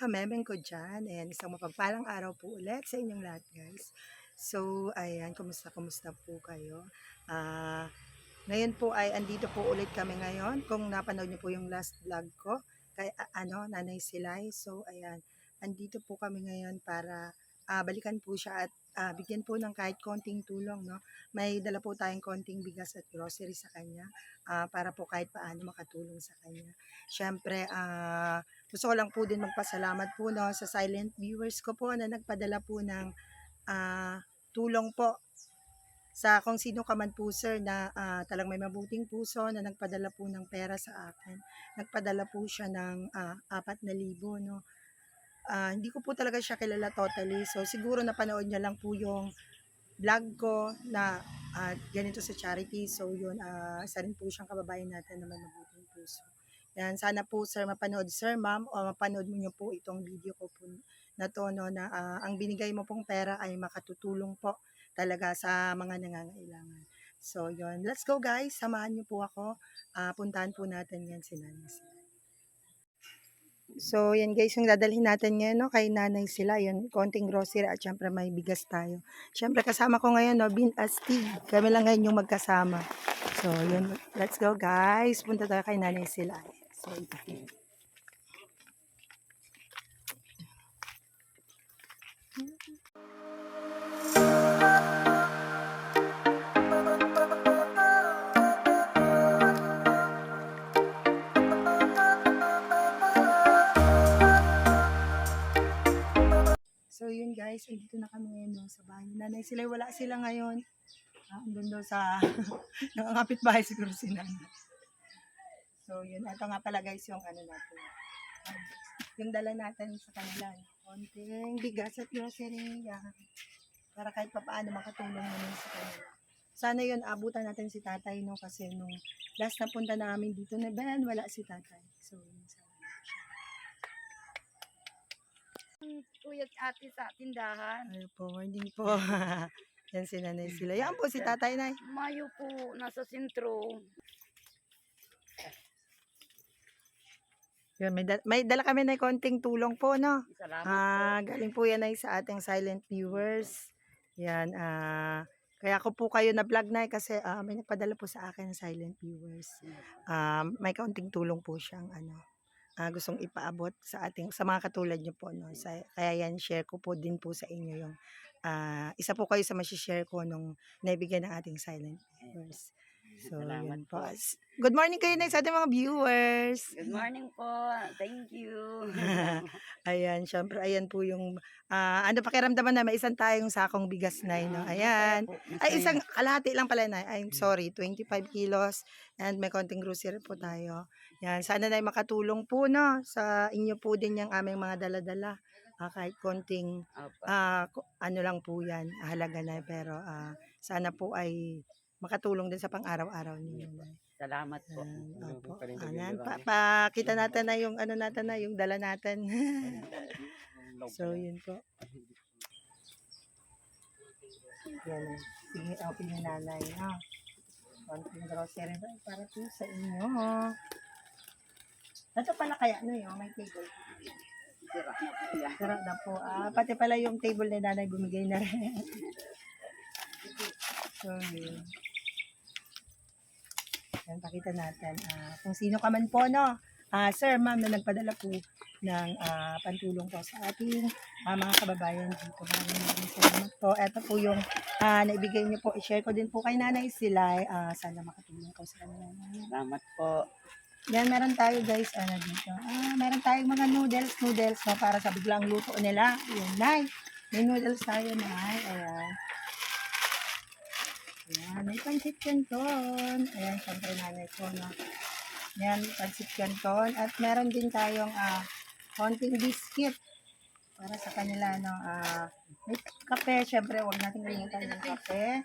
kamemeng ko dyan. Ayan, isang mapagpalang araw po ulit sa inyong lahat, guys. So, ayan, kumusta po kayo? Ngayon po ay andito po ulit kami ngayon. Kung napanood niyo po yung last vlog ko, kay Nanay Silay. So, ayan, andito po kami ngayon para balikan po siya at bigyan po ng kahit konting tulong, no? May dala po tayong konting bigas at grocery sa kanya para po kahit paano makatulong sa kanya. Siyempre, gusto ko lang po din magpasalamat po, no, sa silent viewers ko po na nagpadala po ng tulong po sa kung sino ka man po, sir, na talagang may mabuting puso na nagpadala po ng pera sa akin. Nagpadala po siya ng 4,000, no? Hindi ko po talaga siya kilala totally. So, siguro napanood niya lang po yung vlog ko na ganito sa charity. So, yun, isa rin po siyang kababayan natin na may mabuting puso. Yan, sana po, sir, mapanood, sir, ma'am, o mapanood mo niyo po itong video ko po na to, no, na ang binigay mo pong pera ay makatutulong po talaga sa mga nangangailangan. So, yun. Let's go, guys. Samahan niyo po ako. Puntahan po natin yan si Nanay Sila. So, yan guys, yung dadalhin natin ngayon, no, kay Nanay Sila. Yun, konting grocery at syempre may bigas tayo. Syempre, kasama ko ngayon, no, Bin Astig. Kami lang ngayon yung magkasama. So, yun. Let's go, guys. Punta tayo kay Nanay Sila. So, ito. So yun guys, dito na kami ngayon, no, sa bahay ni Nanay Sila. Wala sila ngayon. Andun daw sa nakakapit bahay siguro si Nanay. So yun, ito nga pala guys yung ano natin. Yung dala natin sa kanila. Konting bigas at grocery. Para kahit papaano makatulong naman sa kanila. Sana yun, abutan natin si tatay, no, kasi nung last na punta namin dito na Ben, wala si tatay. So yun, sana. Kuya at ate sa tindahan. Ay po, morning po. Yan si Nanay Sila. Yan po si tatay, Nay. Mayo po, nasa sentro. Yan, may dala kami na konting tulong po, no? Salamat po. Galing po yan ay sa ating silent viewers. Yan, kaya ko po kayo na-vlog na kasi may nagpadala po sa akin ng silent viewers. May kaunting tulong po siyang gustong ipaabot sa mga katulad niyo po, no. Kaya yan, share ko po din po sa inyo yung isa po kayo sa ma-share ko nung naibigay ng ating silent viewers. So, Salamat yun po. po. Good morning kayo na sa ating mga viewers. Good morning po. Thank you. Ayan, syempre, ayan po yung, pakiramdaman na may isang tayong sakong bigas na, no? Ayan. Ay, isang kalahati lang pala na. I'm sorry, 25 kilos. And may konting grocery po tayo. Yan, sana na makatulong po, no? Sa inyo po din yung aming mga dala-dala. Kahit konting, ano lang po yan, halaga na. Pero sana po ay makatulong din sa pang-araw-araw ninyo. Salamat po. Opo. Ayan, pakita natin na yung natin na yung dala natin. So, yun po. Yan. Sige, open yung nanay, ha? Konting grocery para po sa inyo. Ito pala kaya, yung may table. Sarap na po. Pati pala yung table ni nanay bumigay na rin. So, yun. Yan, pakita natin. Kung sino ka man po, no? Sir, ma'am, na nagpadala po ng pantulong po sa ating mga kababayan dito. Maraming salamat po. Ito po yung naibigay niyo po. I-share ko din po kay Nanay Sila. Sana makatulong po sa kanila. Salamat po. Yan, meron tayo guys, dito. Meron tayong mga noodles, no, para sa biglang luto nila. Yan, Nay. May noodles tayo, Nay. Ayan. Ayan, may pansit canton. Ayan, syempre nanay ko, no. Ayan, pansit canton. At meron din tayong konting biscuit para sa kanila, no. May kape, syempre, huwag natin kalimutan yung kape.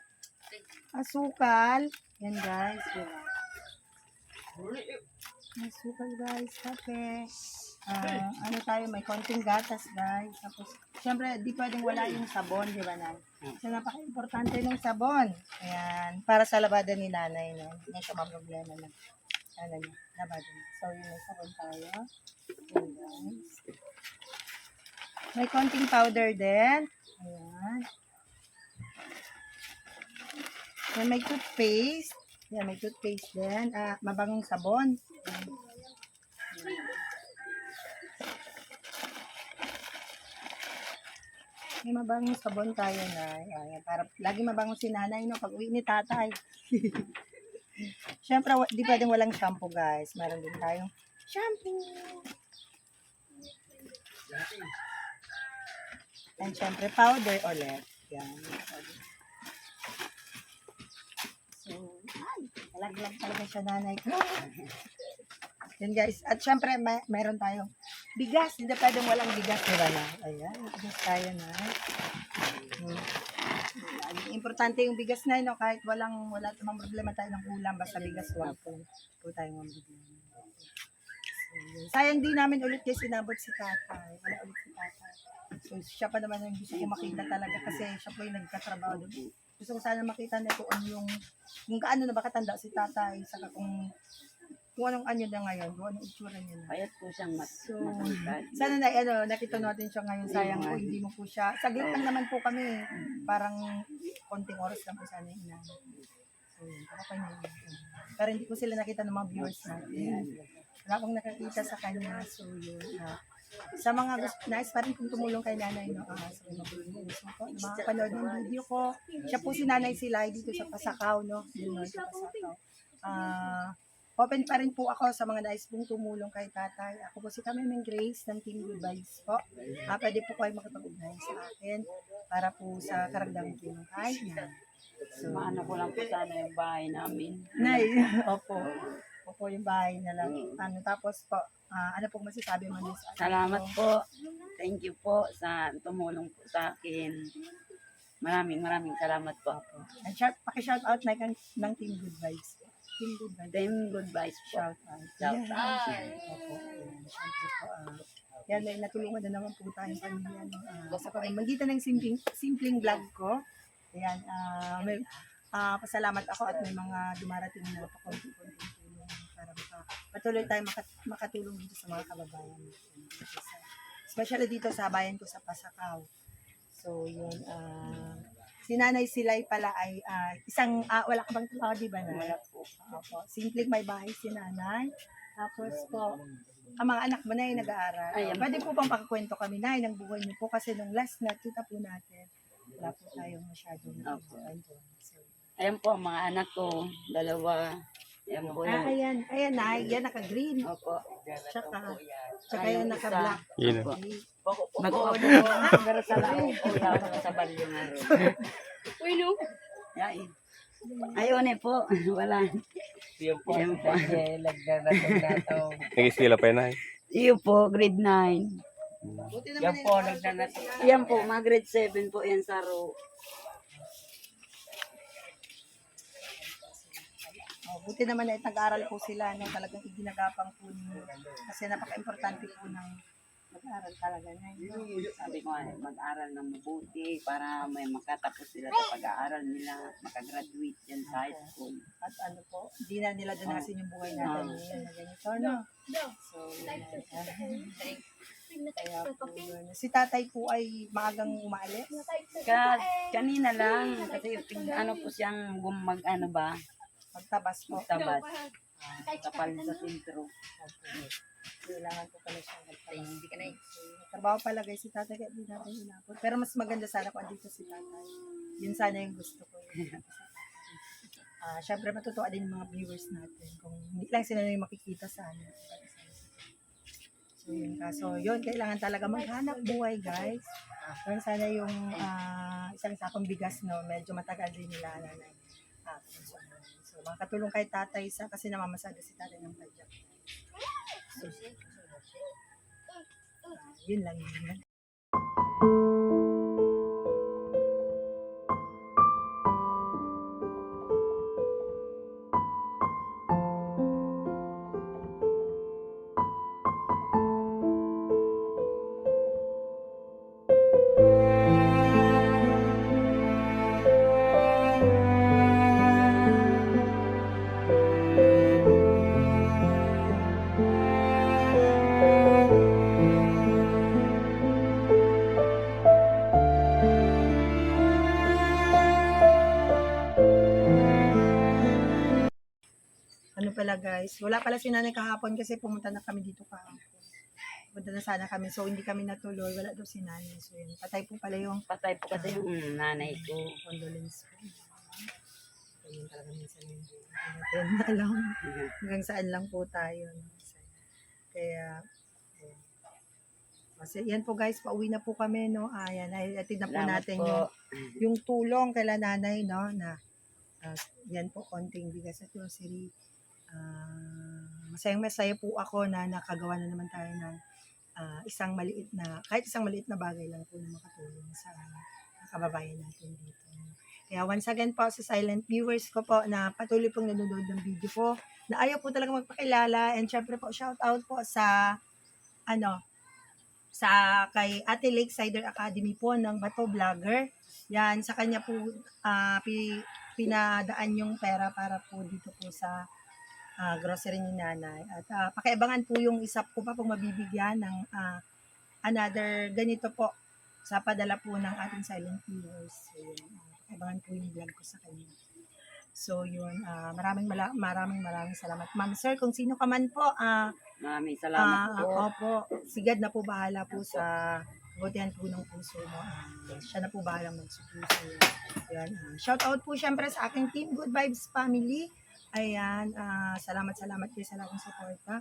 Asukal. Yan, guys. Asukal, guys. Kape. Tayo, may konting gatas, guys. Tapos, syempre, di pwedeng wala yung sabon, di ba, Nan? So, napaka-importante ng sabon. Ayan, para sa labada ni nanay, no? Hindi na siya problema na. Labada niya. So, yun, may sabon tayo. Ayan, guys. May konting powder din. Ayan. Yan, may toothpaste. Yan, may toothpaste din. Mabangong sabon. Ayan. May mabangong sabon tayo na. Ayan, para lagi mabangong si nanay, no? Pag uwi ni tatay. Siyempre, di pwedeng walang shampoo, guys. Meron din tayong shampoo. And syempre, powder ulit. Yan. So, ay, talaglag talaga siya nanay ko. Yan guys. At syempre, meron tayong bigas. Hindi pwedeng walang bigas. Diba na? Ayan. Bigas tayo na. Importante yung bigas na no? Kahit wala namang problema tayo ng ulam. Basta bigas wala po tayong problema. So, sayang din namin ulit kasi sinabot si tatay. Wala ulit si tatay. So, siya pa naman yung gusto ko makita talaga kasi siya po yung nagkatrabaho doon. Gusto ko sana makita na kung gaano na ba katanda si tatay, saka kung anong anyo na ngayon, kung anong itsura niya na. Payat po siyang So, sana na, nakita natin siya ngayon. Sayang po, hindi mo po siya. Saglit lang naman po kami. Parang konting oras lang po sana yung inano. So, okay na yun. Pero hindi po sila nakita ng mga viewers natin. Wala akong nakakita sa kanya. So, yun. Sa mga nais pa rin kung tumulong kay nanay, no? So, gusto ko, makapanood ng video ko. Siya po si Nanay Silay dito sa Pasakaw, no? Yun, no, sa Pasakaw. Open pa rin po ako sa mga nais pong tumulong kay tatay. Ako po si Kamemeng Grace ng Team Good Vibes po. Pwede po kayo makapag-ugnayan sa akin para po sa karagdagang tulong kay nanay. So, Maano ko lang po sana yung bahay namin. Nay, opo. Opo yung bahay na lang. Tapos po, ano pong masasabi mo niyo sa akin? Salamat po. Thank you po sa tumulong po sa akin. Maraming salamat po. And paki-shout out na ng Team Good Vibes. Team Good Vibes. Team Good Vibes po. Shout out. Shout out. Opo. Siyempre po, yan, natulungan na naman po tayong pamilya. Sa pamamagitan ng simpleng vlog ko. Ayan, pasalamat ako at may mga dumarating na pakunti-kunti tulong para patuloy tayo makatulong dito sa mga kababayan natin. Especially dito sa bayan ko sa Pasakaw. So, yun, si Nanay Silay pala ay isang, wala ka bang trabaho, di ba na? Wala po. Opo. Simpleng may bahay si Nanay. Tapos po, ang mga anak mo na ay nag-aaral. Ayan Pwede po bang pakakwento kami na ng buhay niyo po kasi nung last na kita po natin, wala po tayong masyadong andun. So, Ayan po ang mga anak ko. Dalawa. Ayan po yun. ayan na, yan naka-green. Opo. Tsaka yan naka-black. Yun. Okay. Mag-opo po. Pero sa lao po. Yaw sa balyo nga rin. Uy, no? Yain. Ayun eh po. Wala. Yung po, Ayan po. nagdarating na ito. Nag-eskwela pa yun ay. Iyo po, grade 9. Buti Yan naman po, ay nagdarating. Yan po, mga grade 7 po yan sa ro. buti naman ay nag-aral po sila, no? Talagang iginagapang po ninyo. Kasi napaka-importante po ng mag-aral talaga na yun. Sabi ko mag-aral ng mabuti para may makatapos sila sa pag-aaral nila, makagraduate yan sa high school. At ano po, hindi na nila danasin yung buhay natin ngayon na ganito, no? So, yun na. Kaya po yun. Si tatay po ay maagang umaalis. Kanina lang, kasi ano po siyang ano ba, Magtabas po. tabat, kapal sa sentro. Kailangan po pala siya magtabas. Hindi ka na trabaho pala guys si tatay kaya hindi natin inapot. Pero mas maganda sana kung andito si tatay. Yun sana yung gusto ko. Syempre matutuwa din yung mga viewers natin. Kung hindi lang sila yung makikita sana. So yun kaso yun kailangan talaga maghanap buhay guys. Yun sana yung isang sakong bigas no medyo matagal din nila nanay. So makatulong kay tatay kasi namamasada si tatay ng padyak. So, yun lang yun. pala guys. Wala pala si nanay kahapon kasi pumunta na kami dito kahapon. Pumunta na sana kami. So, hindi kami natuloy. Wala daw si nanay. So, yun. Patay po pala yung Patay po kasi yung nanay ko. condolence po. Ganyan talaga minsan yung buhay natin. Alam, hanggang saan lang po tayo. No? Kaya, ayun. Kasi yan po guys, pauwi na po kami, no? Ayan, atid na po Salamat natin po. yung tulong kay nanay, no? Na, yan po, konting bigas at grocery. Masayang-masaya po ako na nakagawa na naman tayo ng kahit isang maliit na bagay lang po na makatulong sa kababayan natin dito. Kaya once again po sa silent viewers ko po na patuloy pong nanonood ng video ko, na ayaw po talaga magpakilala, and syempre po shout out po sa kay Ate Lakesider Academy po ng Bato Vlogger. Yan, sa kanya po pinadaan yung pera para po dito po sa grocery ni nanay. At pakiabangan po yung isa ko pa pong mabibigyan ng another ganito po sa padala po ng ating silent viewers. So, yun, pakiabangan po yung vlog ko sa kanya. So yun, maraming salamat. Ma'am sir, kung sino ka man po, Maraming salamat po. opo, sigad na po bahala po sa kabutihan po ng puso mo. Siya na po bahalang magsupuso. Yan. Shout out po syempre sa aking team Good Vibes Family. Ayan, salamat kayo sa laging suporta.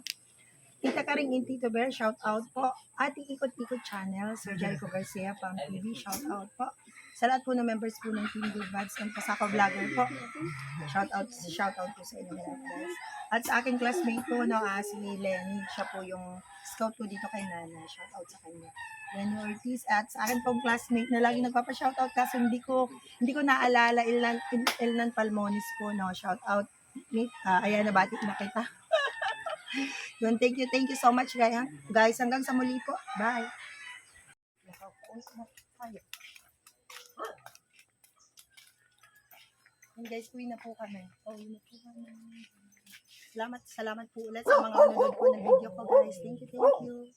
Tita Karing and Tito Bear, shout out po. Ating Ikot-Ikot Channel, Sir Jericho Garcia, Pam TV, shout out po. Sa lahat po ng members po ng Team Good Vibes and Pasako Vlogger po. Shout out po sa inyo lahat guys. At sa aking classmate po, si Lenny, siya po yung scout po dito kay Nana. Shout out sa kanya. Lenny Ortiz. At sa akin pong classmate na lagi nagpapa-shout out kasi hindi ko naalala, Elnan Palmonis po, no. Shout out. Ayan, nabati na kita. Yun, thank you so much guys. Hanggang sa muli po. Bye. Guys, uwi na po kami. Salamat po ulit sa mga nanonood po ng video ko guys. Thank you.